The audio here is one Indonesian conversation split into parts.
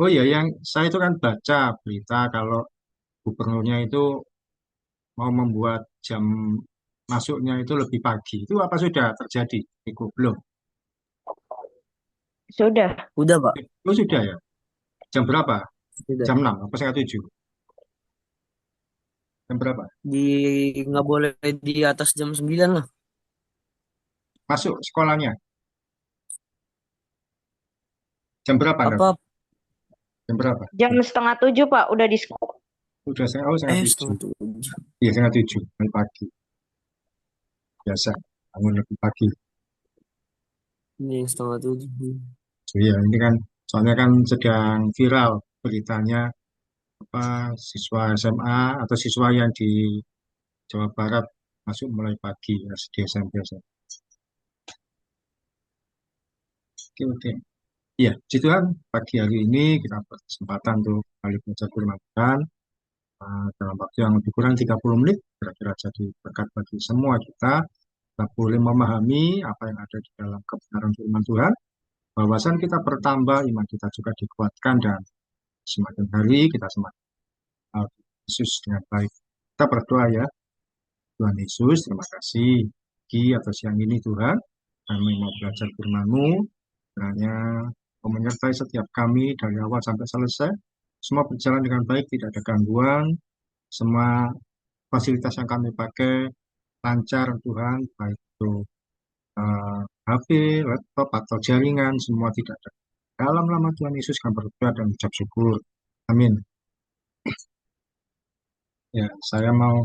Oh iya, yang saya itu kan baca berita kalau gubernurnya itu mau membuat jam masuknya itu lebih pagi. Itu apa sudah terjadi? Itu belum. Sudah, Udah, Pak. Oh sudah ya. Jam berapa? Udah. Jam 6 apa setengah 7? Jam berapa? Di nggak boleh di atas jam 9 lah. Masuk sekolahnya. Jam berapa Anda? Apa? Jam berapa? jam setengah tujuh Pak, udah di sekolah. Udah saya, oh setengah 7. Setengah 7. Iya setengah 7. Dari pagi. Biasa. Bangun lebih pagi. Ini yang setengah 7. So, iya, ini kan soalnya kan sedang viral beritanya apa siswa SMA atau siswa yang di Jawa Barat masuk mulai pagi SD SMP. Oke, oke. Iya, puji Tuhan pagi hari ini kita berkesempatan untuk kali belajar firman Tuhan dalam waktu yang lebih kurang 30 menit kira-kira jadi berkat bagi semua kita. Kita boleh memahami apa yang ada di dalam kebenaran firman Tuhan. Bahwasan kita bertambah, iman kita juga dikuatkan dan semakin hari kita semakin kenal Yesus dengan baik. Kita berdoa ya, Tuhan Yesus, terima kasih pagi atau siang ini Tuhan. Kami mau belajar firman-Mu, kiranya Kau menyertai setiap kami dari awal sampai selesai. Semua berjalan dengan baik, tidak ada gangguan. Semua fasilitas yang kami pakai lancar Tuhan, baik itu HP, laptop, atau jaringan, semua tidak ada. Dalam nama Tuhan Yesus kami berdoa dan ucap syukur. Amin. Ya, saya mau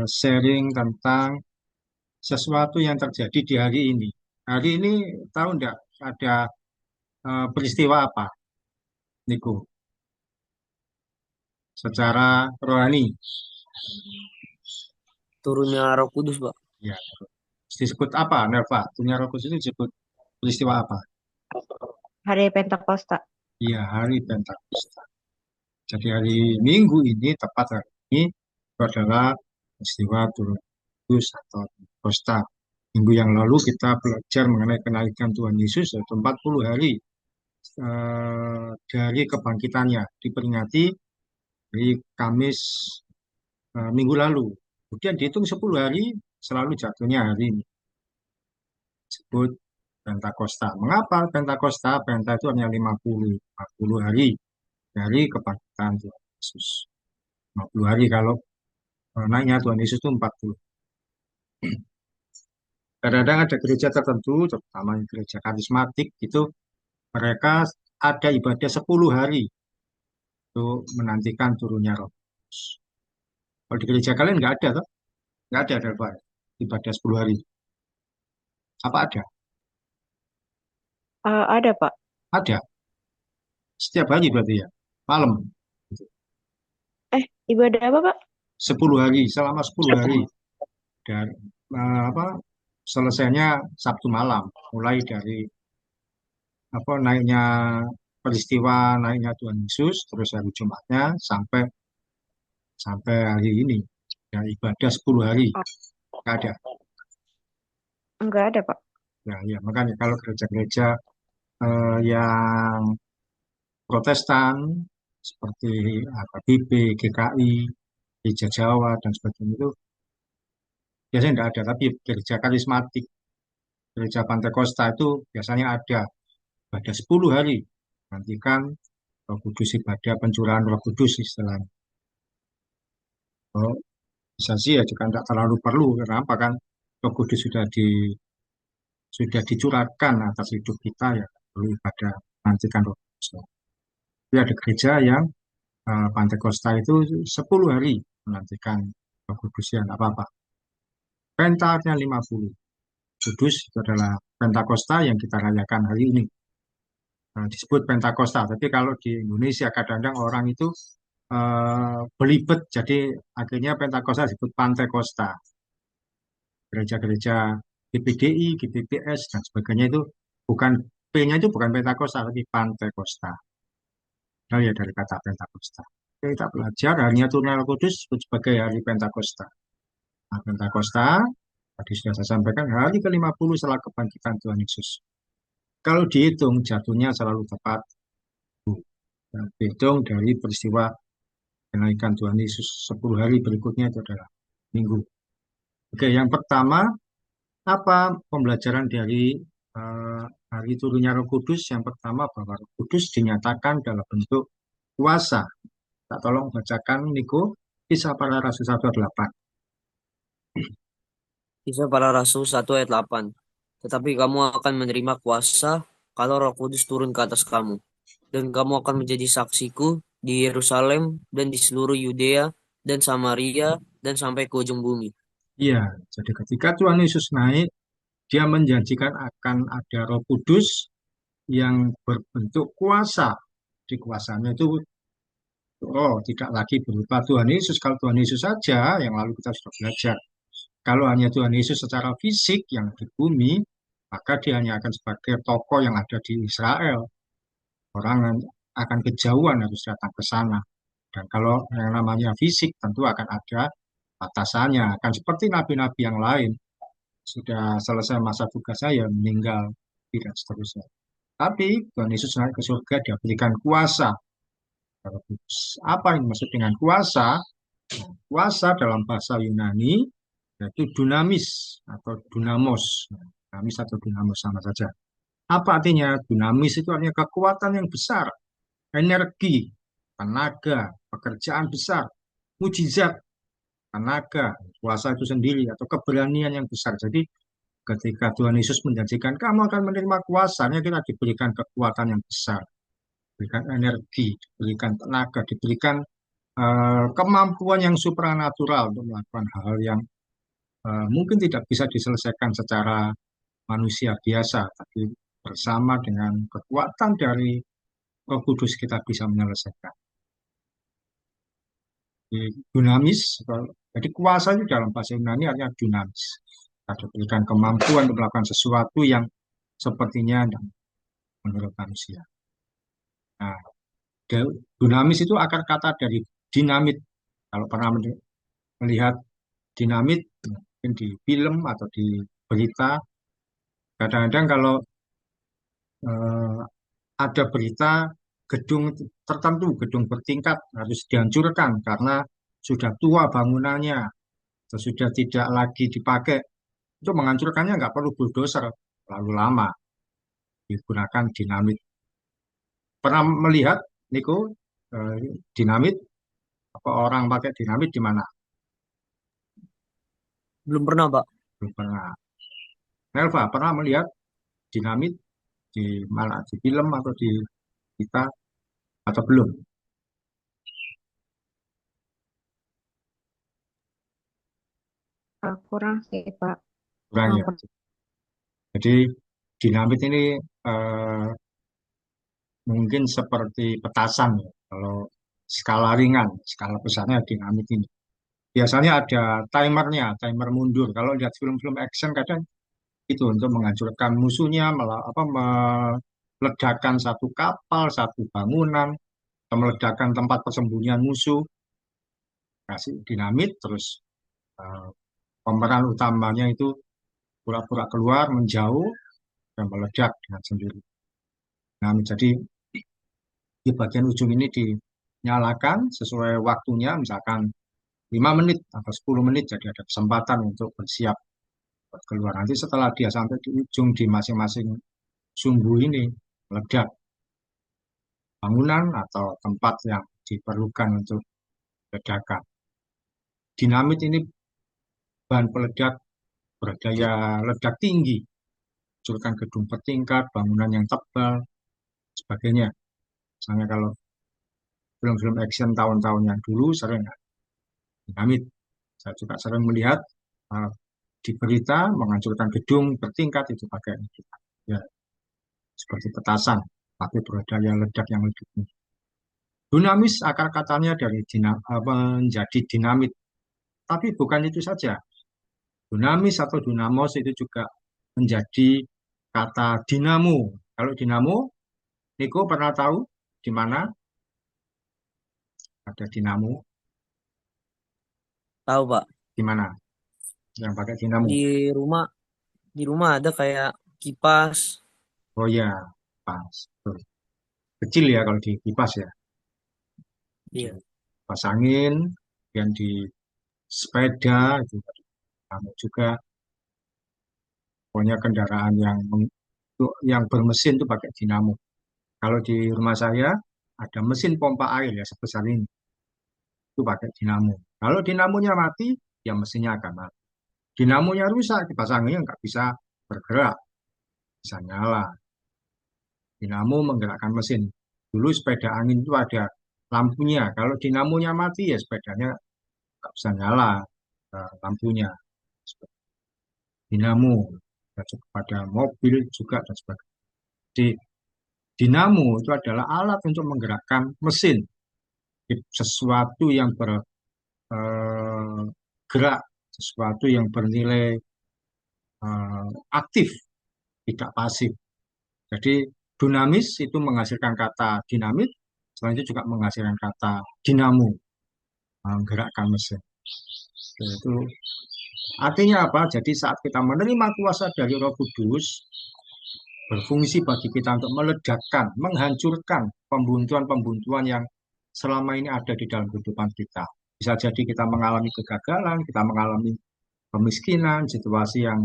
sharing tentang sesuatu yang terjadi di hari ini. Hari ini tahu enggak ada peristiwa apa, Niko? Secara rohani, Turunnya Roh Kudus, Pak. ya disebut apa, Nerva? Punya Roh Kudus itu disebut peristiwa apa? Hari Pentakosta. Iya, hari Pentakosta. Jadi hari Minggu ini, tepat hari ini, itu adalah peristiwa turun Yesus atau Pentakosta. Minggu yang lalu kita belajar mengenai kenaikan Tuhan Yesus, yaitu 40 hari dari kebangkitannya, diperingati di Kamis minggu lalu. Kemudian dihitung 10 hari, selalu jatuhnya hari ini. Disebut Pentakosta. Mengapa Pentakosta? Penta itu hanya 50 hari dari kebangkitan Tuhan Yesus. 50 hari kalau naiknya Tuhan Yesus itu 40. Kadang-kadang ada gereja tertentu, terutama gereja karismatik, itu mereka ada ibadah 10 hari untuk menantikan turunnya Roh Kudus. Kalau di gereja kalian nggak ada, toh? Nggak ada, ibadah 10 hari. Apa ada? Ada Pak. Ada. Setiap hari berarti ya. Malam. Gitu. Ibadah apa Pak? 10 hari, selama 10 hari. Dan apa selesainya Sabtu malam. Mulai dari apa naiknya peristiwa naiknya Tuhan Yesus, terus hari Jumatnya sampai sampai hari ini. Ya, ibadah 10 hari. Oh, Nggak ada. enggak ada Pak. Ya, ya, makanya kalau gereja-gereja yang Protestan seperti AKBP, GKI, Gereja Jawa dan sebagainya itu biasanya tidak ada. Tapi gereja karismatik, gereja Pantekosta itu biasanya ada pada 10 hari. Nantikan Roh Kudus ibadah pencurahan Roh Kudus istilahnya. Oh, bisa sih ya juga tidak terlalu perlu. Kenapa kan Roh Kudus sudah dicurahkan atas hidup kita ya perlu ibadah nantikan Roh Kudus. Tapi ada gereja yang Pantekosta itu 10 hari menantikan Roh Kudus ya nggak apa-apa. Pentanya 50. Kudus itu adalah Pentakosta yang kita rayakan hari ini. Disebut Pentakosta, tapi kalau di Indonesia kadang-kadang orang itu belibet, jadi akhirnya Pentakosta disebut Pantai Kosta. Gereja-gereja GPDI, GPPS, dan sebagainya itu bukan P-nya itu bukan Pentakosta, tapi Pantai Kosta. Nah, ya dari kata Pentakosta. Kita belajar harinya Turun Roh Kudus disebut sebagai hari Pentakosta. Nah, Pentakosta, tadi sudah saya sampaikan, hari ke-50 setelah kebangkitan Tuhan Yesus. Kalau dihitung, jatuhnya selalu tepat. Dan dihitung dari peristiwa kenaikan Tuhan Yesus 10 hari berikutnya itu adalah minggu. Oke, yang pertama, apa pembelajaran dari hari turunnya Roh Kudus? Yang pertama, bahwa Roh Kudus dinyatakan dalam bentuk kuasa. Tak tolong bacakan, Niko, Kisah Para Rasul 1:8. Kisah Para Rasul 1 ayat 8. Tetapi kamu akan menerima kuasa kalau Roh Kudus turun ke atas kamu. Dan kamu akan menjadi saksiku di Yerusalem dan di seluruh Yudea dan Samaria dan sampai ke ujung bumi. Iya, jadi ketika Tuhan Yesus naik, dia menjanjikan akan ada Roh Kudus yang berbentuk kuasa. Di kuasanya itu, oh, tidak lagi berupa Tuhan Yesus. Kalau Tuhan Yesus saja, yang lalu kita sudah belajar. Kalau hanya Tuhan Yesus secara fisik yang di bumi, maka dia hanya akan sebagai tokoh yang ada di Israel. Orang akan kejauhan harus datang ke sana. Dan kalau yang namanya fisik tentu akan ada batasannya. Akan seperti nabi-nabi yang lain. Sudah selesai masa tugas saya, meninggal, tidak seterusnya. Tapi Tuhan Yesus naik ke surga, dia berikan kuasa. Apa yang dimaksud dengan kuasa? Kuasa dalam bahasa Yunani yaitu dunamis atau dunamos. Dunamis atau dunamos sama saja. Apa artinya? Dunamis itu artinya kekuatan yang besar, energi, tenaga, pekerjaan besar, mujizat, tenaga, kuasa itu sendiri atau keberanian yang besar. Jadi ketika Tuhan Yesus menjanjikan kamu akan menerima kuasanya, kita diberikan kekuatan yang besar, diberikan energi, diberikan tenaga, diberikan kemampuan yang supranatural untuk melakukan hal-hal yang mungkin tidak bisa diselesaikan secara manusia biasa, tapi bersama dengan kekuatan dari Roh Kudus kita bisa menyelesaikan. Jadi, dunamis, jadi kuasa itu dalam bahasa Yunani artinya dunamis. Kita berikan kemampuan untuk melakukan sesuatu yang sepertinya menurut manusia. Nah, dunamis itu akar kata dari dinamit. Kalau pernah melihat dinamit, mungkin di film atau di berita, kadang-kadang kalau eh, ada berita gedung tertentu, gedung bertingkat harus dihancurkan karena sudah tua bangunannya, atau sudah tidak lagi dipakai. Untuk menghancurkannya nggak perlu bulldozer, terlalu lama digunakan dinamit. Pernah melihat, Niko, dinamit? Apa orang pakai dinamit di mana? Belum pernah, Pak. Belum pernah. Nelva, pernah melihat dinamit di mana? Di film atau di kita atau belum? Kurang sih, Pak. Kurang Kurang ya. Jadi dinamit ini eh, mungkin seperti petasan ya. Kalau skala ringan, skala besarnya dinamit ini. Biasanya ada timernya, timer mundur. Kalau lihat film-film action kadang itu untuk menghancurkan musuhnya, meledakkan satu kapal, satu bangunan, atau meledakkan tempat persembunyian musuh, kasih dinamit, terus eh, pemeran utamanya itu pura-pura keluar, menjauh, dan meledak dengan sendiri. Nah, jadi di bagian ujung ini dinyalakan sesuai waktunya, misalkan 5 menit atau 10 menit, jadi ada kesempatan untuk bersiap buat keluar. Nanti setelah dia sampai di ujung di masing-masing sumbu ini, meledak bangunan atau tempat yang diperlukan untuk ledakan. Dinamit ini bahan peledak berdaya ledak tinggi, hancurkan gedung bertingkat, bangunan yang tebal, sebagainya. Misalnya kalau film-film action tahun-tahun yang dulu sering dinamit. Saya juga sering melihat uh, di berita menghancurkan gedung bertingkat itu pakai ya, seperti petasan, tapi berdaya ledak yang lebih tinggi. Dinamis akar katanya dari menjadi dinamit, tapi bukan itu saja. Dinamis atau dinamos itu juga menjadi kata dinamo. Kalau dinamo, Niko pernah tahu di mana ada dinamo? Tahu, Pak. Di mana yang pakai dinamo? Di rumah di rumah ada kayak kipas. Oh ya, pas. Tuh. Kecil ya kalau di kipas ya. di Iya. kipas angin, kemudian di sepeda itu dinamo juga. Pokoknya kendaraan yang bermesin itu pakai dinamo. Kalau di rumah saya ada mesin pompa air ya sebesar ini, itu pakai dinamo. Kalau dinamonya mati, ya mesinnya akan mati. Dinamonya rusak, kipas anginnya nggak bisa bergerak, bisa nyala. Dinamo menggerakkan mesin. Dulu sepeda angin itu ada lampunya. Kalau dinamonya mati, ya sepedanya nggak bisa nyala lampunya. Dinamo, pada mobil juga dan sebagainya. Di dinamo itu adalah alat untuk menggerakkan mesin. Sesuatu yang bergerak, sesuatu yang bernilai aktif, tidak pasif. Jadi dinamis itu menghasilkan kata dinamit, selain itu juga menghasilkan kata dinamo, menggerakkan mesin. Itu artinya apa? Jadi saat kita menerima kuasa dari Roh Kudus, berfungsi bagi kita untuk meledakkan, menghancurkan pembuntuan-pembuntuan yang selama ini ada di dalam kehidupan kita. Bisa jadi kita mengalami kegagalan, kita mengalami kemiskinan, situasi yang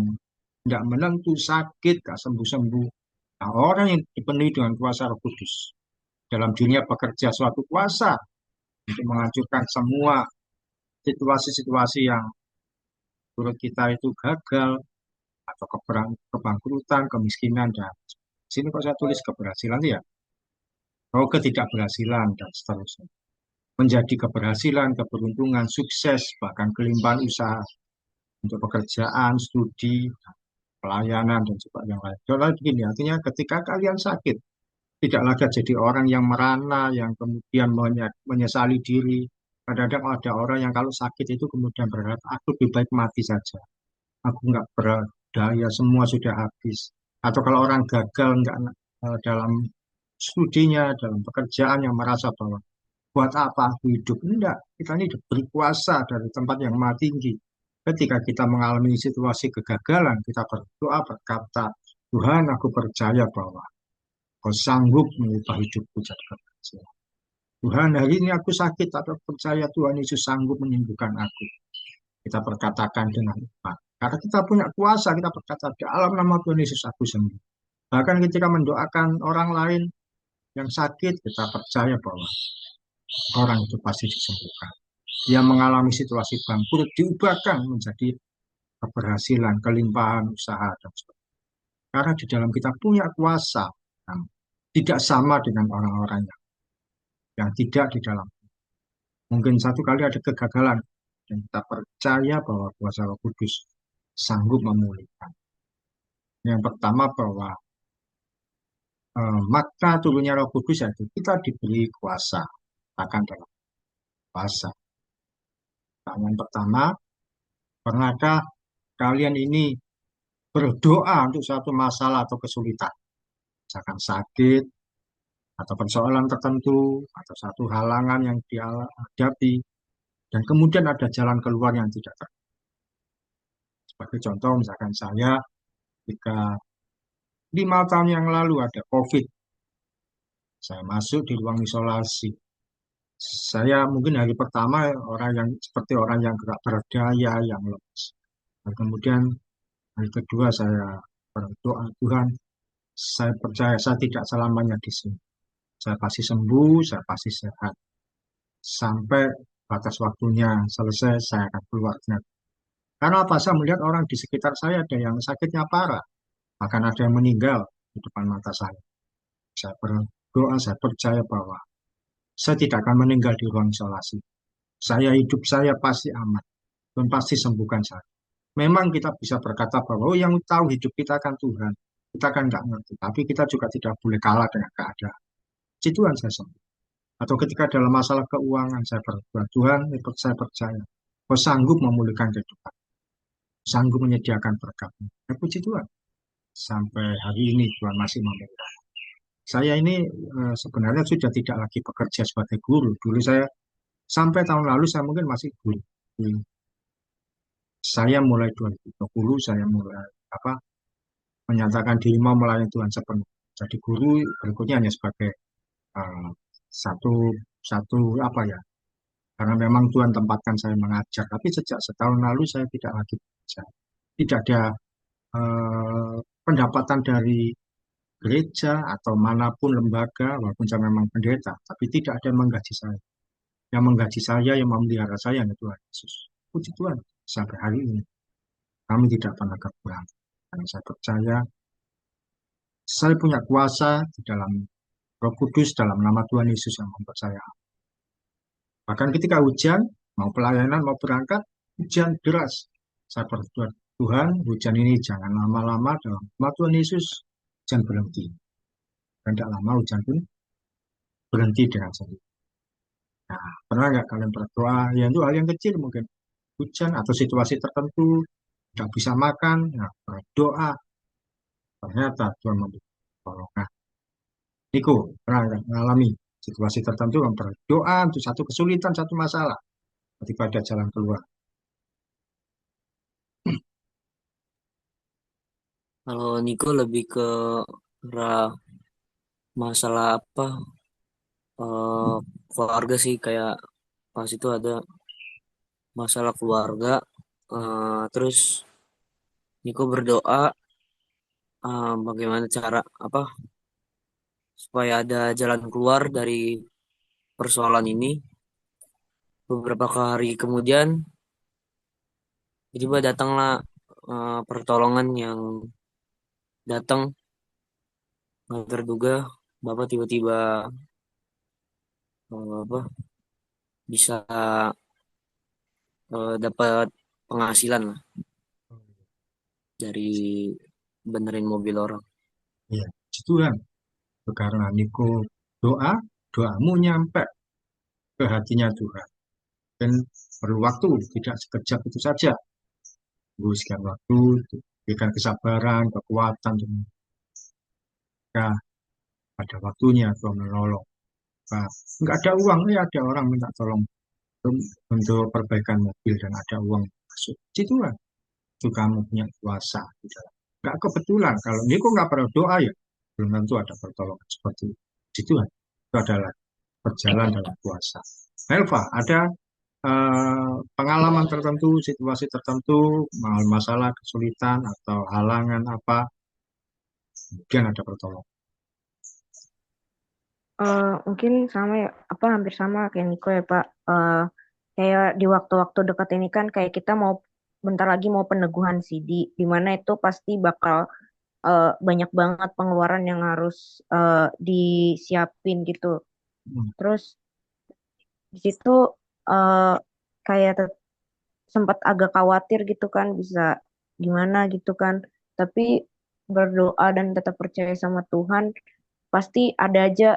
tidak menentu, sakit, tidak sembuh-sembuh. Nah, orang yang dipenuhi dengan kuasa Roh Kudus dalam dunia bekerja suatu kuasa untuk menghancurkan semua situasi-situasi yang menurut kita itu gagal atau kebangkrutan, kemiskinan dan sini kok saya tulis keberhasilan ya, oh ketidakberhasilan dan seterusnya menjadi keberhasilan, keberuntungan, sukses, bahkan kelimpahan usaha untuk pekerjaan, studi, pelayanan dan juga yang lain. Soalnya begini, artinya ketika kalian sakit, tidak lagi jadi orang yang merana, yang kemudian menyesali diri. Kadang-kadang ada orang yang kalau sakit itu kemudian berkata, aku lebih baik mati saja. Aku nggak berdaya, semua sudah habis. Atau kalau orang gagal nggak dalam studinya, dalam pekerjaan yang merasa bahwa buat apa aku hidup? Enggak, kita ini diberi kuasa dari tempat yang maha tinggi. Ketika kita mengalami situasi kegagalan, kita berdoa berkata, Tuhan aku percaya bahwa Kau sanggup mengubah hidupku jadi keberhasilan. Tuhan, hari ini aku sakit, tapi percaya Tuhan Yesus sanggup menyembuhkan aku. Kita berkatakan dengan iman. Karena kita punya kuasa, kita berkata, dalam nama Tuhan Yesus aku sembuh. Bahkan ketika mendoakan orang lain yang sakit, kita percaya bahwa orang itu pasti disembuhkan. Dia mengalami situasi bangkrut, diubahkan menjadi keberhasilan, kelimpahan usaha, dan sebagainya. Karena di dalam kita punya kuasa, yang tidak sama dengan orang-orang yang tidak di dalam. Mungkin satu kali ada kegagalan, dan kita percaya bahwa kuasa Roh Kudus sanggup memulihkan. Yang pertama bahwa makna turunnya Roh Kudus yaitu kita diberi kuasa, akan dalam kuasa. Pertanyaan pertama, pernahkah kalian ini berdoa untuk suatu masalah atau kesulitan, misalkan sakit, atau persoalan tertentu, atau satu halangan yang dihadapi, dan kemudian ada jalan keluar yang tidak terjadi. Sebagai contoh, misalkan saya, ketika 5 tahun yang lalu ada COVID, saya masuk di ruang isolasi. Saya mungkin hari pertama orang yang seperti orang yang tidak berdaya, yang lemas. Dan kemudian hari kedua saya berdoa, Tuhan, saya percaya saya tidak selamanya di sini. Saya pasti sembuh, saya pasti sehat. Sampai batas waktunya selesai, saya akan keluar. Karena apa? Saya melihat orang di sekitar saya ada yang sakitnya parah. Bahkan ada yang meninggal di depan mata saya. Saya berdoa, saya percaya bahwa saya tidak akan meninggal di ruang isolasi. Saya hidup saya pasti aman dan pasti sembuhkan saya. Memang kita bisa berkata bahwa oh yang tahu hidup kita kan Tuhan. Kita kan nggak ngerti. Tapi kita juga tidak boleh kalah dengan keadaan. Tuhan saya sembuh. Atau ketika dalam masalah keuangan saya berdoa, Tuhan saya percaya. Kau sanggup memulihkan kehidupan. Sanggup menyediakan berkatmu. Ya puji Tuhan. Sampai hari ini Tuhan masih memelihara. Saya ini sebenarnya sudah tidak lagi bekerja sebagai guru. Dulu saya sampai tahun lalu saya mungkin masih guru. Saya mulai 2020 saya mulai menyatakan diri mau melayani Tuhan sepenuh. Jadi guru berikutnya hanya sebagai satu satu apa ya? Karena memang Tuhan tempatkan saya mengajar, tapi sejak setahun lalu saya tidak lagi bekerja. Tidak ada pendapatan dari gereja atau manapun lembaga, walaupun saya memang pendeta, tapi tidak ada yang menggaji saya. Yang menggaji saya, yang memelihara saya, hanya Tuhan Yesus. Puji Tuhan, sampai hari ini kami tidak pernah kekurangan. Karena saya percaya saya punya kuasa di dalam Roh Kudus, dalam nama Tuhan Yesus yang membuat saya. Bahkan ketika hujan, mau pelayanan, mau berangkat, hujan deras. Saya berdoa, Tuhan, hujan ini jangan lama-lama dalam nama Tuhan Yesus, hujan berhenti. Dan tidak lama hujan pun berhenti dengan sendiri. Nah, pernah nggak kalian berdoa, ya itu hal yang kecil mungkin, hujan atau situasi tertentu, tidak bisa makan, nah, berdoa, ternyata Tuhan memberi pertolongan. Niko, pernah nggak mengalami situasi tertentu yang berdoa untuk satu kesulitan, satu masalah, ketika ada jalan keluar. Kalau Niko lebih ke arah masalah apa? eh, Keluarga sih, kayak pas itu ada masalah keluarga. Terus Niko berdoa, bagaimana cara apa supaya ada jalan keluar dari persoalan ini. Beberapa hari kemudian tiba datanglah pertolongan yang datang nggak terduga. Bapak tiba-tiba apa bisa dapat penghasilan lah dari benerin mobil orang. Ya, puji Tuhan. Karena Niko doa, doamu nyampe ke hatinya Tuhan. Dan perlu waktu, tidak sekejap itu saja. Tunggu sekian waktu, berikan kesabaran, kekuatan, dan mereka pada waktunya Tuhan menolong. Nah, nggak ada uang, ya ada orang minta tolong untuk perbaikan mobil dan ada uang masuk. Puji Tuhan, itu kamu punya kuasa di dalam. Nggak kebetulan, kalau Niko nggak pernah doa ya, belum tentu ada pertolongan seperti itu. Puji Tuhan, itu adalah berjalan dalam kuasa. Elva, ada pengalaman tertentu, situasi tertentu, masalah, kesulitan, atau halangan apa, kemudian ada pertolongan. Mungkin sama ya, apa hampir sama kayak Niko ya Pak. Kayak di waktu-waktu dekat ini kan kayak kita mau bentar lagi mau peneguhan CD, di mana itu pasti bakal banyak banget pengeluaran yang harus disiapin gitu. Hmm, Terus di situ eh, kayak sempat agak khawatir gitu kan bisa gimana gitu kan. Tapi berdoa dan tetap percaya sama Tuhan, pasti ada aja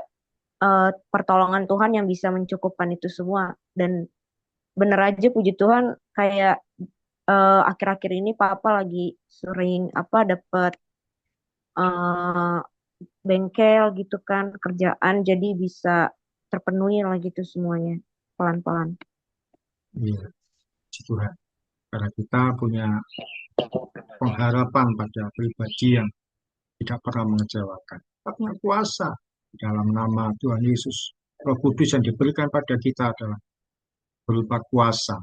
pertolongan Tuhan yang bisa mencukupkan itu semua. Dan bener aja puji Tuhan kayak akhir-akhir ini Papa lagi sering apa dapat eh, bengkel gitu kan kerjaan jadi bisa terpenuhi lah gitu semuanya pelan-pelan. iya, puji Tuhan. Karena kita punya pengharapan pada pribadi yang tidak pernah mengecewakan. Kita punya kuasa di dalam nama Tuhan Yesus. Roh Kudus yang diberikan pada kita adalah berupa kuasa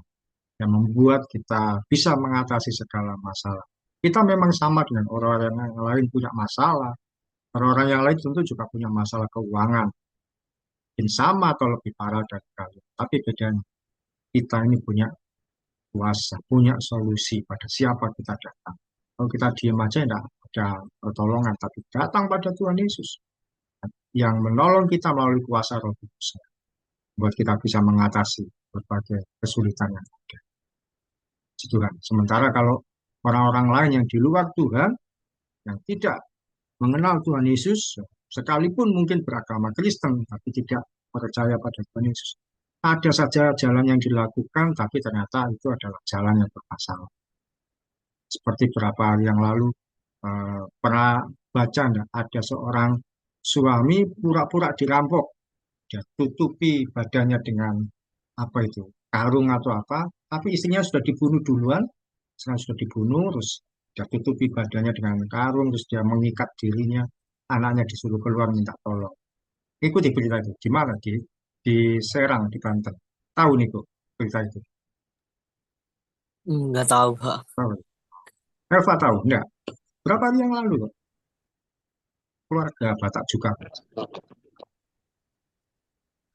yang membuat kita bisa mengatasi segala masalah. Kita memang sama dengan orang-orang yang lain punya masalah. Orang-orang yang lain tentu juga punya masalah keuangan. Mungkin sama atau lebih parah dari kalian. Tapi bedanya, kita ini punya kuasa, punya solusi pada siapa kita datang. Kalau kita diam aja, tidak ada pertolongan. Tapi datang pada Tuhan Yesus yang menolong kita melalui kuasa Roh Kudus. Buat kita bisa mengatasi berbagai kesulitan yang ada. Tuhan. Sementara kalau orang-orang lain yang di luar Tuhan, yang tidak mengenal Tuhan Yesus, sekalipun mungkin beragama Kristen, tapi tidak percaya pada Tuhan Yesus. Ada saja jalan yang dilakukan, tapi ternyata itu adalah jalan yang bermasalah. Seperti beberapa hari yang lalu, pernah baca enggak, ada seorang suami pura-pura dirampok, dia tutupi badannya dengan apa itu, karung atau apa, tapi istrinya sudah dibunuh duluan, setelah sudah dibunuh, terus dia tutupi badannya dengan karung, terus dia mengikat dirinya, anaknya disuruh keluar minta tolong. Ikuti berita itu. Di mana? Di Serang, di Banten. Tahu nih kok berita itu. Nggak tahu, Pak. Tahu. Elva tahu? Enggak. Berapa hari yang lalu kok, keluarga Batak juga.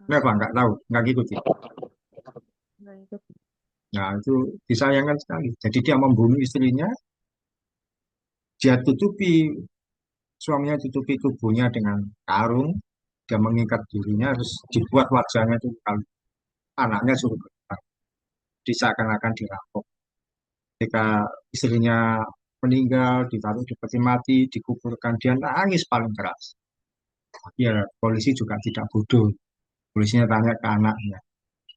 Elva nggak tahu, nggak ngikuti. Enggak itu. Nah, itu disayangkan sekali. Jadi dia membunuh istrinya, dia tutupi, suaminya tutupi tubuhnya dengan karung, dia mengikat dirinya, terus dibuat wajahnya itu kalau anaknya suruh bergerak, diseakan-akan dirampok. Ketika istrinya meninggal, ditaruh di peti mati, dikuburkan, dia nangis paling keras. Tapi ya, polisi juga tidak bodoh. Polisinya tanya ke anaknya,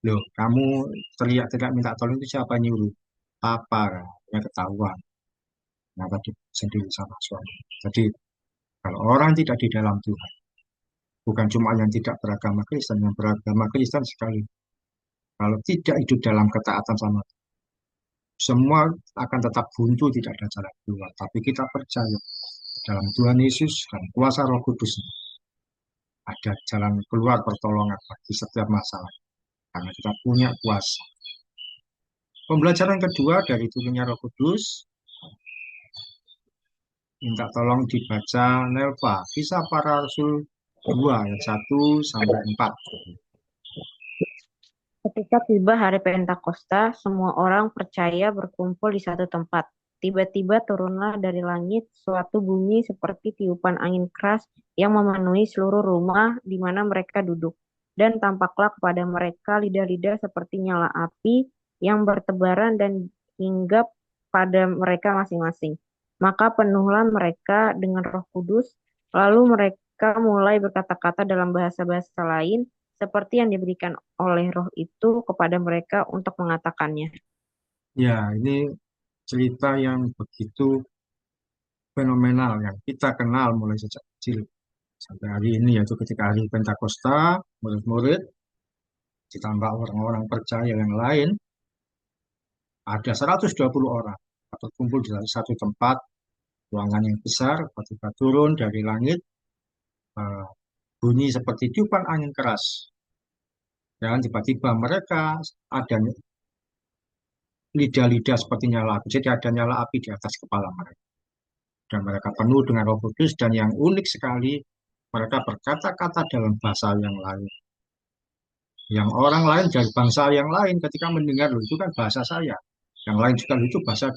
loh, kamu teriak-teriak minta tolong itu siapa nyuruh? Papa, kan? Ya ketahuan. Kenapa sendiri sama suami. Jadi, kalau orang tidak di dalam Tuhan, bukan cuma yang tidak beragama Kristen, yang beragama Kristen sekali. Kalau tidak hidup dalam ketaatan sama Tuhan, semua akan tetap buntu, tidak ada jalan keluar. Tapi kita percaya dalam Tuhan Yesus dan kuasa Roh Kudus ada jalan keluar pertolongan bagi setiap masalah. Karena kita punya kuasa. Pembelajaran kedua dari turunnya Roh Kudus, minta tolong dibaca Nelva, Kisah Para Rasul 2 ayat 1 sampai 4. Ketika tiba hari Pentakosta, semua orang percaya berkumpul di satu tempat. Tiba-tiba turunlah dari langit suatu bunyi seperti tiupan angin keras yang memenuhi seluruh rumah di mana mereka duduk. Dan tampaklah kepada mereka lidah-lidah seperti nyala api yang bertebaran dan hinggap pada mereka masing-masing. Maka penuhlah mereka dengan Roh Kudus, lalu mereka mulai berkata-kata dalam bahasa-bahasa lain seperti yang diberikan oleh Roh itu kepada mereka untuk mengatakannya. Ya, ini cerita yang begitu fenomenal yang kita kenal mulai sejak kecil sampai hari ini, yaitu ketika hari Pentakosta, murid-murid ditambah orang-orang percaya yang lain, ada 120 orang berkumpul di satu tempat, ruangan yang besar, tiba-tiba turun dari langit, eh, bunyi seperti tiupan angin keras, dan tiba-tiba mereka ada lidah-lidah seperti nyala api, jadi ada nyala api di atas kepala mereka, dan mereka penuh dengan Roh Kudus, dan yang unik sekali, mereka berkata-kata dalam bahasa yang lain. Yang orang lain dari bangsa yang lain ketika mendengar, loh, itu kan bahasa saya. Yang lain juga itu bahasa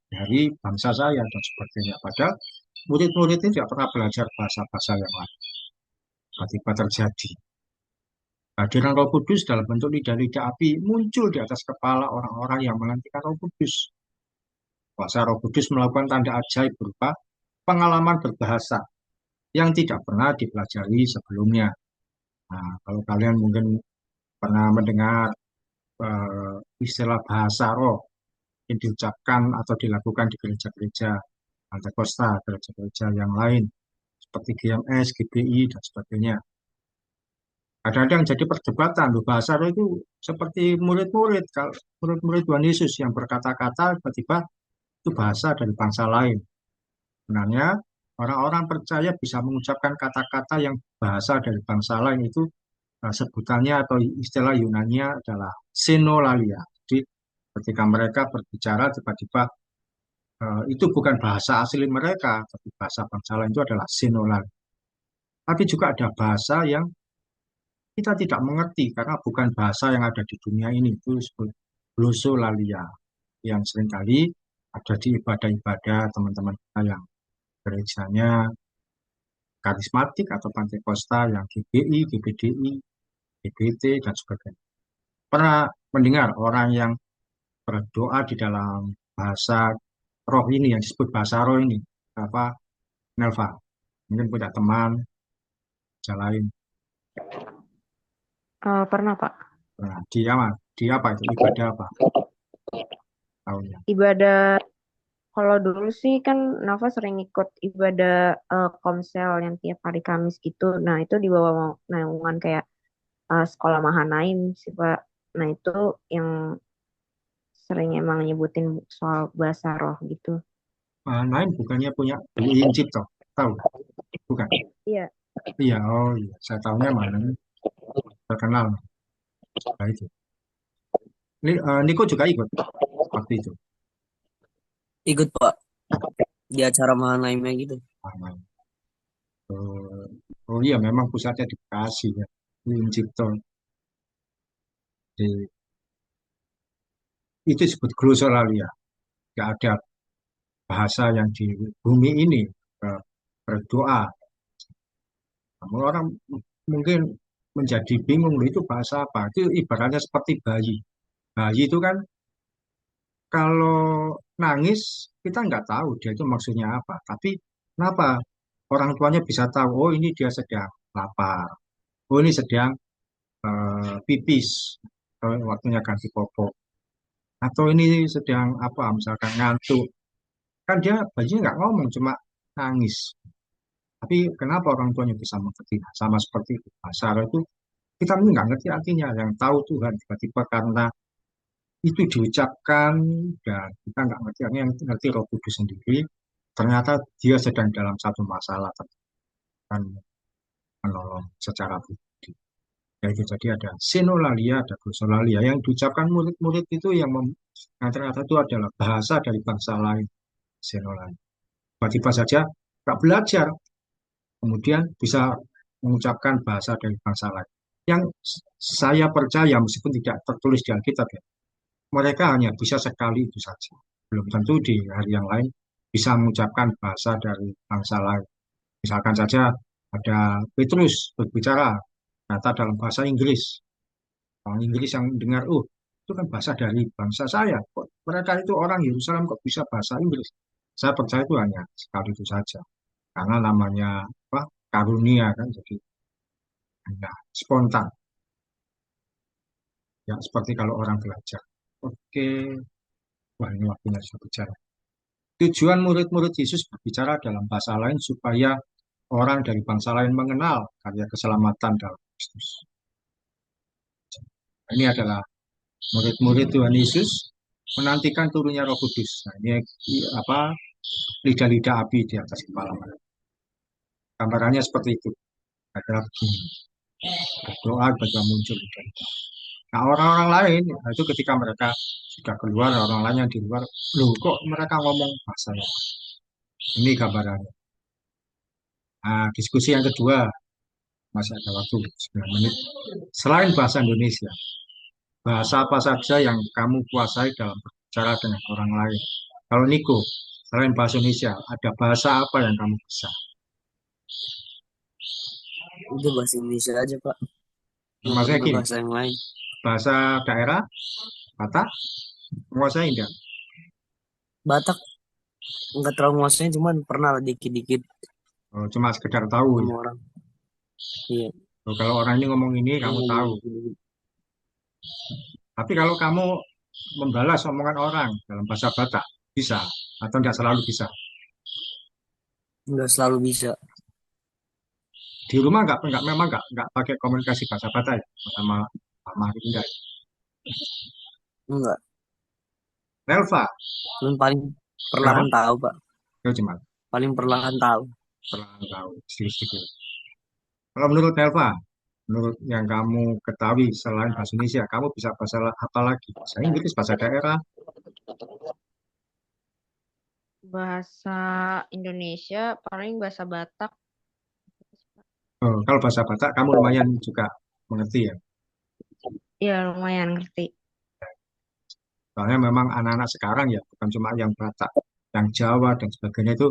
dari bangsa saya dan sebagainya. Padahal murid-murid ini tidak pernah belajar bahasa-bahasa yang lain. Tiba-tiba terjadi. Hadiran Roh Kudus dalam bentuk lidah-lidah api muncul di atas kepala orang-orang yang menantikan Roh Kudus. Kuasa Roh Kudus melakukan tanda ajaib berupa pengalaman berbahasa yang tidak pernah dipelajari sebelumnya. Nah, kalau kalian mungkin pernah mendengar istilah bahasa roh yang diucapkan atau dilakukan di gereja-gereja Pantekosta, gereja-gereja yang lain seperti GMS, GBI, dan sebagainya. Kadang-kadang jadi perdebatan, loh, bahasa roh itu seperti murid-murid, kalau murid-murid Tuhan Yesus yang berkata-kata tiba-tiba itu bahasa dari bangsa lain. Sebenarnya orang-orang percaya bisa mengucapkan kata-kata yang bahasa dari bangsa lain itu sebutannya atau istilah Yunani adalah sinolalia. Jadi ketika mereka berbicara tiba-tiba itu bukan bahasa asli mereka, tapi bahasa bangsa lain itu adalah sinolalia. Tapi juga ada bahasa yang kita tidak mengerti karena bukan bahasa yang ada di dunia ini, itu disebut glosolalia yang seringkali ada di ibadah-ibadah teman-teman kita yang gerejanya karismatik atau pantekosta, yang GBI, GBDI, GBT, dan sebagainya. Pernah mendengar orang yang berdoa di dalam bahasa roh ini, yang disebut bahasa roh ini, apa, Nelva? Mungkin punya teman, lain. Pernah, Pak. Nah, dia apa itu? Ibadah apa? Tahunnya. Ibadah, kalau dulu sih kan Nafa sering ikut ibadah komsel yang tiap hari Kamis gitu. Nah, itu di bawah naungan kayak sekolah Mahanaim sih, Pak. Nah, itu yang sering emang nyebutin soal bahasa roh gitu. Lain bukannya punya Bu Incip toh? Tahu? Bukan. Iya, Iya, oh iya, saya tahunya mana terkenal. Nah, itu. Niko juga ikut waktu itu. Ikut Pak di acara Mahanaimnya gitu. Aman. Oh, oh iya, memang pusatnya di Bekasi ya. Di Cipto. Di, itu disebut glosolalia. Nggak ada bahasa yang di bumi ini berdoa. Namun orang mungkin menjadi bingung, "Loh, itu bahasa apa?" Itu ibaratnya seperti bayi. Bayi itu kan kalau nangis kita nggak tahu dia itu maksudnya apa. Tapi kenapa orang tuanya bisa tahu? Oh ini dia sedang lapar. Oh ini sedang pipis. Waktunya ganti popok. Atau ini sedang apa? Misalkan ngantuk. Kan dia bayinya nggak ngomong, cuma nangis. Tapi kenapa orang tuanya bisa mengerti? Nah, sama seperti itu. Bahasa Arab itu kita mungkin nggak ngerti artinya. Yang tahu Tuhan tiba-tiba karena itu diucapkan dan kita nggak ngerti artinya, yang ngerti Roh Kudus sendiri. Ternyata dia sedang dalam satu masalah dan menolong secara pribadi. Yaitu jadi ada sinolalia, ada glosolalia. Yang diucapkan murid-murid itu yang ternyata itu adalah bahasa dari bangsa lain. Sinolalia. Tiba-tiba saja nggak belajar, kemudian bisa mengucapkan bahasa dari bangsa lain. Yang saya percaya meskipun tidak tertulis di Alkitab ya, mereka hanya bisa sekali itu saja. Belum tentu di hari yang lain bisa mengucapkan bahasa dari bangsa lain. Misalkan saja ada Petrus berbicara kata dalam bahasa Inggris. Orang Inggris yang dengar, oh itu kan bahasa dari bangsa saya. Kok mereka itu orang Yerusalem kok bisa bahasa Inggris? Saya percaya itu hanya sekali itu saja. Karena namanya apa? Karunia kan, jadi hanya spontan. Ya seperti kalau orang belajar. Oke, wah ini waktunya sudah bicara. Tujuan murid-murid Yesus berbicara dalam bahasa lain supaya orang dari bangsa lain mengenal karya keselamatan dalam Kristus. Ini adalah murid-murid Tuhan Yesus menantikan turunnya Roh Kudus. Nah, ini apa lidah-lidah api di atas kepala mereka. Gambarannya seperti itu. Adalah begini. Berdoa ketika muncul lidah-lidah. Nah, orang-orang lain itu ketika mereka sudah keluar, orang lain yang di luar, loh kok mereka ngomong bahasa ya? Ini gambarannya. Nah, diskusi yang kedua, masih ada waktu 9 menit. Selain bahasa Indonesia, bahasa apa saja yang kamu kuasai dalam berbicara dengan orang lain? Kalau Niko, selain bahasa Indonesia, ada bahasa apa yang kamu bisa? Udah bahasa Indonesia aja Pak. Nggak Maksudnya pernah gini, bahasa yang lain. bahasa daerah, Batak, menguasai enggak? Batak nggak terlalu nguasain, cuman pernah lah dikit-dikit Oh, cuma sekedar tahu sama ya. orang. Iya. Oh, kalau orang ini ngomong ini, Dia kamu ngomong tahu. dikit-dikit. Tapi kalau kamu membalas omongan orang dalam bahasa Batak, bisa atau enggak selalu bisa. Nggak selalu bisa. Di rumah enggak memang enggak pakai komunikasi bahasa Batak ya sama mama gitu enggak. Enggak. Nelva, Cuman paling kenapa? perlahan tahu Pak. Ya cuma Paling perlahan tahu. perlahan tahu sedikit-sedikit. Kalau menurut Nelva, menurut yang kamu ketahui selain bahasa Indonesia, kamu bisa bahasa apa lagi? Bahasa Inggris, bahasa daerah. Bahasa Indonesia paling bahasa Batak. Oh, kalau bahasa Batak, kamu lumayan juga mengerti ya. Ya lumayan ngerti. Soalnya memang anak-anak sekarang ya, bukan cuma yang Batak, yang Jawa dan sebagainya itu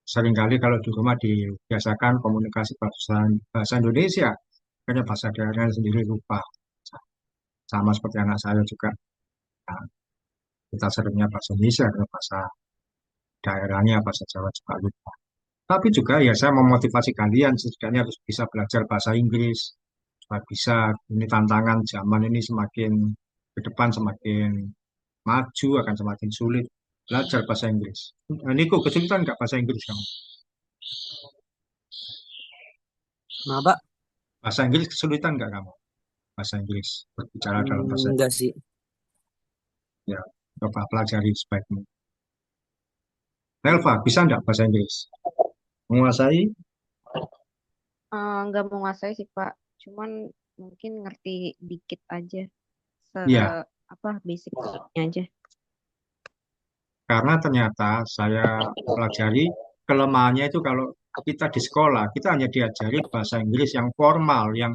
seringkali kalau di rumah dibiasakan komunikasi bahasa, bahasa Indonesia, karena bahasa daerahnya sendiri lupa. Sama seperti anak saya juga. Nah, kita seringnya bahasa Indonesia, karena bahasa daerahnya, bahasa Jawa juga lupa. Tapi juga ya saya memotivasi kalian setidaknya harus bisa belajar bahasa Inggris. Supaya bisa, ini tantangan zaman ini semakin ke depan semakin maju akan semakin sulit belajar bahasa Inggris. Nah, Niko, kesulitan nggak bahasa Inggris kamu? Kenapa? Bahasa Inggris kesulitan nggak kamu? Bahasa Inggris berbicara dalam bahasa Enggak sih. ya coba pelajari sebaiknya. Nelva, bisa nggak bahasa Inggris? Menguasai? Nggak menguasai sih Pak, cuman mungkin ngerti dikit aja, se Iya, apa basicnya aja. karena ternyata saya pelajari kelemahannya itu kalau kita di sekolah, kita hanya diajari bahasa Inggris yang formal, yang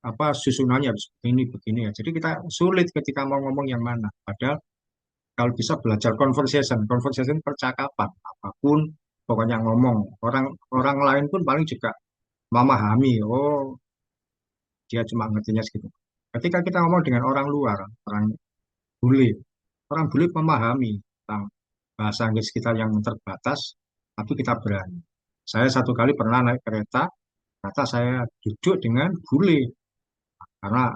apa susunannya harus begini begini ya. Jadi kita sulit ketika mau ngomong yang mana. Padahal kalau bisa belajar conversation, conversation percakapan apapun, pokoknya ngomong. Orang orang lain pun paling juga memahami. Oh, dia cuma ngertinya segitu. Ketika kita ngomong dengan orang luar, bule, orang bule memahami tentang bahasa Inggris kita yang terbatas, tapi kita berani. Saya satu kali pernah naik kereta, kata saya duduk dengan bule karena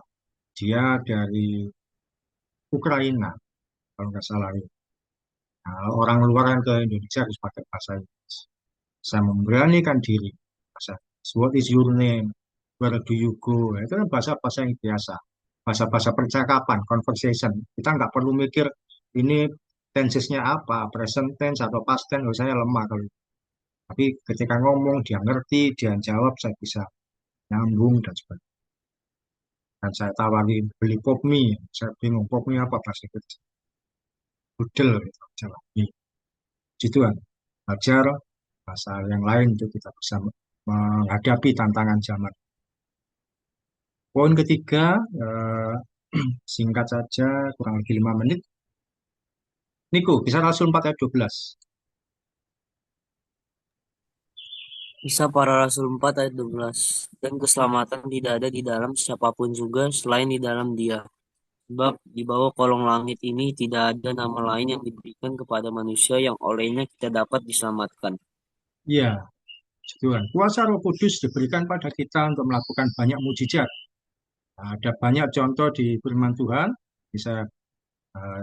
dia dari Ukraina kalau nggak salah ya. Nah, orang luar yang ke Indonesia harus pakai bahasa Inggris. Saya memberanikan diri. Bahasa, what is your name? Where do you go? Nah, itu kan bahasa-bahasa yang biasa. Bahasa-bahasa percakapan, conversation. Kita nggak perlu mikir ini tensesnya apa, present tense atau past tense. Oh, saya lemah kalau itu. Tapi ketika ngomong, dia ngerti, dia jawab, saya bisa nyambung dan sebagainya. Dan saya tawarin beli pop mie. Saya bingung pop mie apa bahasa Inggris. Budel gitu. Jawab mie. Gitu kan. Belajar bahasa yang lain itu kita bisa menghadapi tantangan zaman. Poin ketiga, singkat saja, kurang lebih 5 menit. Niko, bisa Rasul 4 ayat 12. Kisah Para Rasul 4 ayat 12. Dan keselamatan tidak ada di dalam siapapun juga selain di dalam Dia. Sebab di bawah kolong langit ini tidak ada nama lain yang diberikan kepada manusia yang olehnya kita dapat diselamatkan. Ya, Tuhan. Kuasa Roh Kudus diberikan pada kita untuk melakukan banyak mujizat. Nah, ada banyak contoh di firman Tuhan, bisa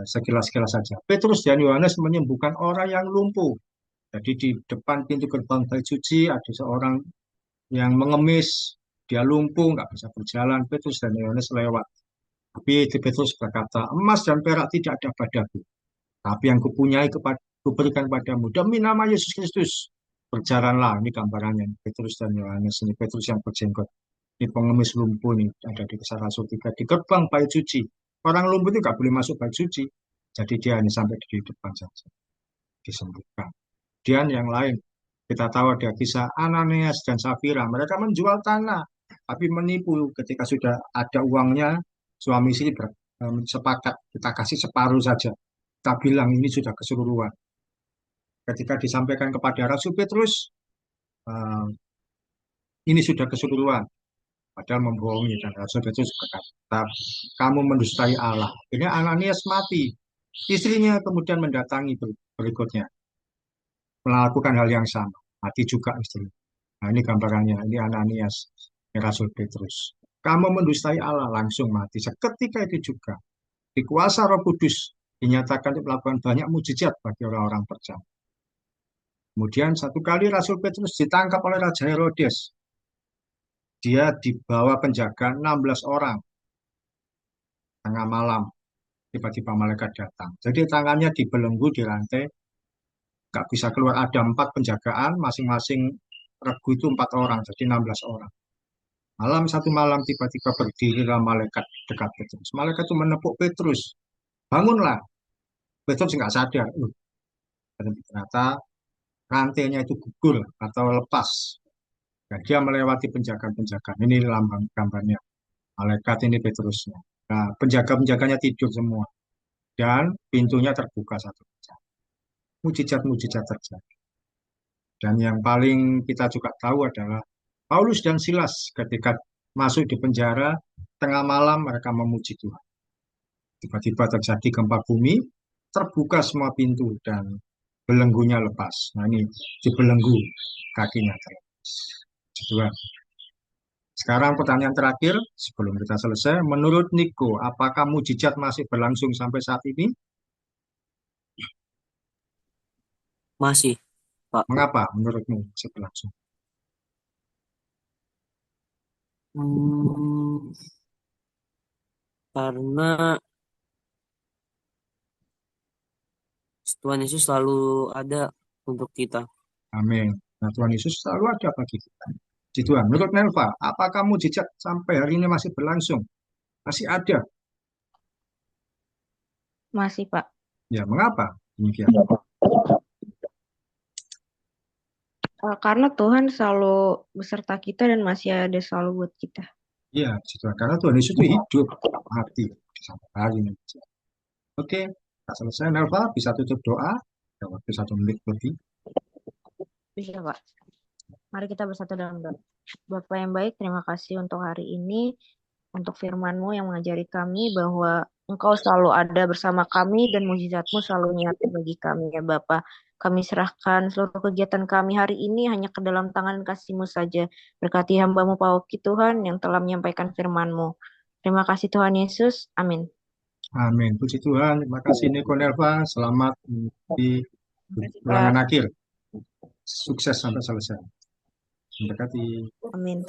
sekilas-sekilas saja. Petrus dan Yohanes menyembuhkan orang yang lumpuh. Jadi di depan pintu gerbang Bait Suci ada seorang yang mengemis, dia lumpuh, nggak bisa berjalan. Petrus dan Yohanes lewat. Tapi Petrus berkata, emas dan perak tidak ada padaku. Tapi yang kupunyai kuberikan padamu. Demi nama Yesus Kristus. Berjalanlah. Ini gambarannya. Petrus dan Yohanes. Ini Petrus yang berjenggot. Ini pengemis lumpuh nih. Ada di Kisah Rasul 3. Di gerbang bait suci. Orang lumpuh itu nggak boleh masuk bait suci. Jadi dia hanya sampai di depan saja. Disembuhkan. Dan yang lain. Kita tahu ada kisah Ananias dan Safira. Mereka menjual tanah. Tapi menipu ketika sudah ada uangnya. Suami istri sepakat. Kita kasih separuh saja. Kita bilang ini sudah keseluruhan. Ketika disampaikan kepada Rasul Petrus, eh, ini sudah keseluruhan. Padahal membohongi dan Rasul Petrus berkata, kamu mendustai Allah. Ini Ananias mati. Istrinya kemudian mendatangi berikutnya, melakukan hal yang sama. Mati juga istri. Nah ini gambarannya, ini Ananias, ini Rasul Petrus. Kamu mendustai Allah langsung mati. Seketika itu juga, di kuasa Roh Kudus, dinyatakan untuk melakukan banyak mujizat bagi orang-orang percaya. Kemudian satu kali Rasul Petrus ditangkap oleh Raja Herodes. Dia dibawa penjaga 16 orang tengah malam. Tiba-tiba malaikat datang. Jadi tangannya dibelenggu di rantai, nggak bisa keluar. Ada 4 penjagaan, masing-masing regu itu 4 orang, jadi 16 orang. Satu malam tiba-tiba berdirilah malaikat dekat Petrus. Malaikat itu menepuk Petrus. Bangunlah. Petrus nggak sadar. Ternyata rantainya itu gugur atau lepas. Dan dia melewati penjaga-penjaga. Ini lambang gambarnya. Malaikat ini Petrusnya. Nah, penjaga-penjaganya tidur semua. Dan pintunya terbuka satu. Mujizat-mujizat terjadi. Dan yang paling kita juga tahu adalah Paulus dan Silas ketika masuk di penjara, tengah malam mereka memuji Tuhan. Tiba-tiba terjadi gempa bumi, terbuka semua pintu dan belenggunya lepas. Nah ini dibelenggu kakinya terlepas. Tuhan. Sekarang pertanyaan terakhir sebelum kita selesai. Menurut Niko, apakah mujizat masih berlangsung sampai saat ini? Masih, Pak. Mengapa menurutmu masih berlangsung? Hmm, karena Tuhan Yesus selalu ada untuk kita. Amin. Nah, Tuhan Yesus selalu ada bagi kita. Puji Tuhan. Menurut Nelva, apakah mujizat sampai hari ini masih berlangsung? Masih ada? Masih, Pak. Ya, mengapa demikian? Karena Tuhan selalu beserta kita dan masih ada selalu buat kita. Ya, puji Tuhan. Karena Tuhan Yesus itu hidup, mati sampai hari ini. Oke, tak selesai Nelva, bisa tutup doa. Ya, waktu 1 menit lebih. Bisa, Pak. Mari kita bersatu dalam doa. Bapa yang baik, terima kasih untuk hari ini, untuk firman-Mu yang mengajari kami bahwa Engkau selalu ada bersama kami dan mujizat-Mu selalu nyata bagi kami ya Bapa. Kami serahkan seluruh kegiatan kami hari ini hanya ke dalam tangan kasih-Mu saja. Berkati hamba-Mu Pak Oki Tuhan yang telah menyampaikan firman-Mu. Terima kasih Tuhan Yesus. Amin. Amin. Puji Tuhan. Terima kasih Niko Nelva. Selamat di Terima kasih Pak. ulangan akhir. Sukses sampai selesai. Mendekati. Amin.